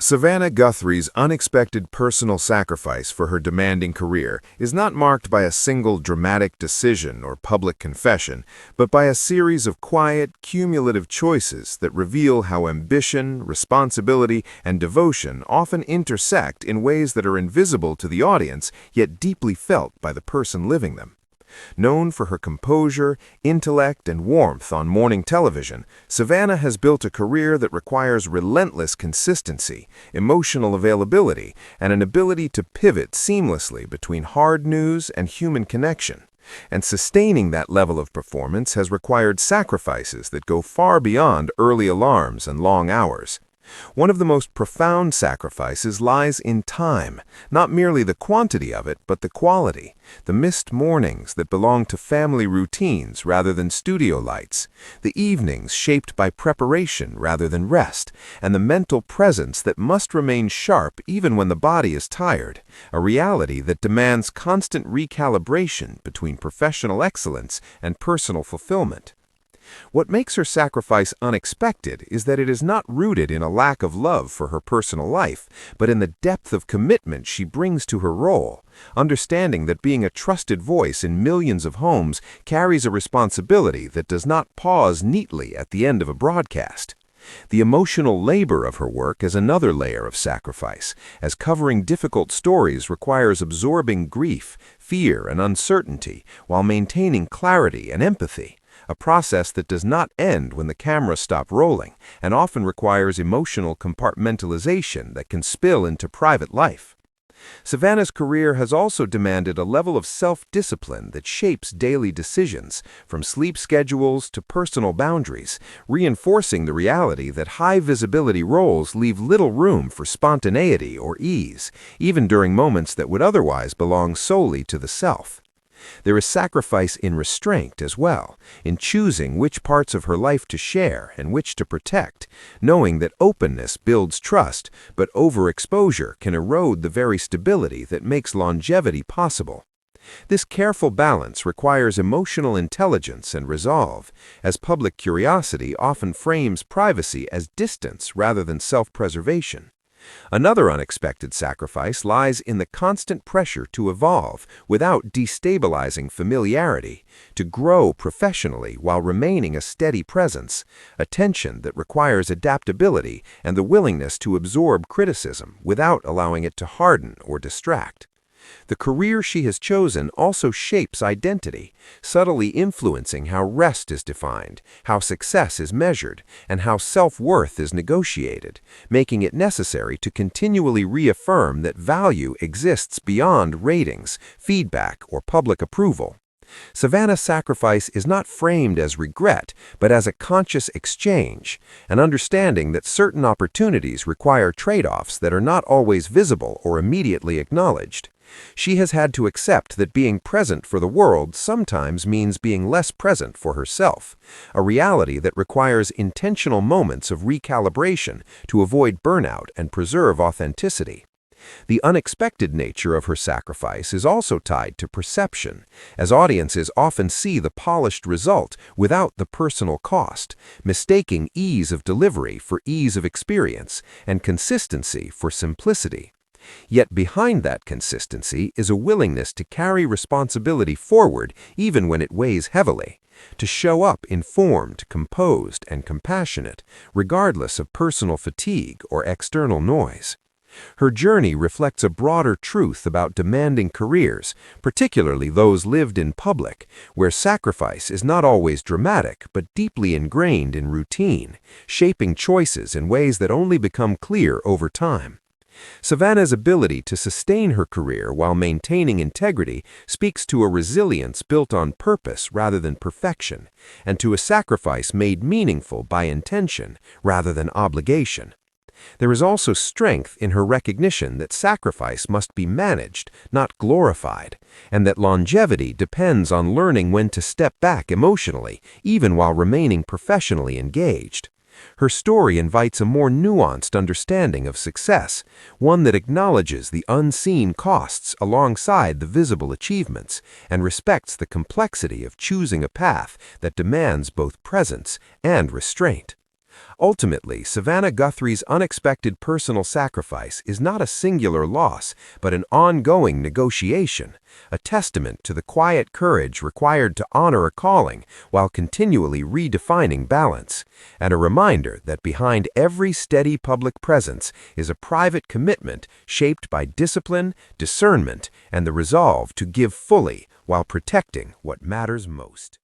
Savannah Guthrie's unexpected personal sacrifice for her demanding career is not marked by a single dramatic decision or public confession, but by a series of quiet, cumulative choices that reveal how ambition, responsibility, and devotion often intersect in ways that are invisible to the audience, yet deeply felt by the person living them. Known for her composure, intellect, and warmth on morning television, Savannah has built a career that requires relentless consistency, emotional availability, and an ability to pivot seamlessly between hard news and human connection. And sustaining that level of performance has required sacrifices that go far beyond early alarms and long hours. One of the most profound sacrifices lies in time, not merely the quantity of it, but the quality. The missed mornings that belong to family routines rather than studio lights, the evenings shaped by preparation rather than rest, and the mental presence that must remain sharp even when the body is tired, a reality that demands constant recalibration between professional excellence and personal fulfillment. What makes her sacrifice unexpected is that it is not rooted in a lack of love for her personal life, but in the depth of commitment she brings to her role, understanding that being a trusted voice in millions of homes carries a responsibility that does not pause neatly at the end of a broadcast. The emotional labor of her work is another layer of sacrifice, as covering difficult stories requires absorbing grief, fear, and uncertainty while maintaining clarity and empathy. A process that does not end when the cameras stop rolling and often requires emotional compartmentalization that can spill into private life. Savannah's career has also demanded a level of self-discipline that shapes daily decisions, from sleep schedules to personal boundaries, reinforcing the reality that high-visibility roles leave little room for spontaneity or ease, even during moments that would otherwise belong solely to the self. There is sacrifice in restraint as well, in choosing which parts of her life to share and which to protect, knowing that openness builds trust, but overexposure can erode the very stability that makes longevity possible. This careful balance requires emotional intelligence and resolve, as public curiosity often frames privacy as distance rather than self-preservation. Another unexpected sacrifice lies in the constant pressure to evolve without destabilizing familiarity, to grow professionally while remaining a steady presence, a tension that requires adaptability and the willingness to absorb criticism without allowing it to harden or distract. The career she has chosen also shapes identity, subtly influencing how rest is defined, how success is measured, and how self-worth is negotiated, making it necessary to continually reaffirm that value exists beyond ratings, feedback, or public approval. Savannah's sacrifice is not framed as regret, but as a conscious exchange, an understanding that certain opportunities require trade-offs that are not always visible or immediately acknowledged. She has had to accept that being present for the world sometimes means being less present for herself, a reality that requires intentional moments of recalibration to avoid burnout and preserve authenticity. The unexpected nature of her sacrifice is also tied to perception, as audiences often see the polished result without the personal cost, mistaking ease of delivery for ease of experience and consistency for simplicity. Yet behind that consistency is a willingness to carry responsibility forward even when it weighs heavily, to show up informed, composed, and compassionate, regardless of personal fatigue or external noise. Her journey reflects a broader truth about demanding careers, particularly those lived in public, where sacrifice is not always dramatic but deeply ingrained in routine, shaping choices in ways that only become clear over time. Savannah's ability to sustain her career while maintaining integrity speaks to a resilience built on purpose rather than perfection, and to a sacrifice made meaningful by intention rather than obligation. There is also strength in her recognition that sacrifice must be managed, not glorified, and that longevity depends on learning when to step back emotionally, even while remaining professionally engaged. Her story invites a more nuanced understanding of success, one that acknowledges the unseen costs alongside the visible achievements and respects the complexity of choosing a path that demands both presence and restraint. Ultimately, Savannah Guthrie's unexpected personal sacrifice is not a singular loss, but an ongoing negotiation, a testament to the quiet courage required to honor a calling while continually redefining balance, and a reminder that behind every steady public presence is a private commitment shaped by discipline, discernment, and the resolve to give fully while protecting what matters most.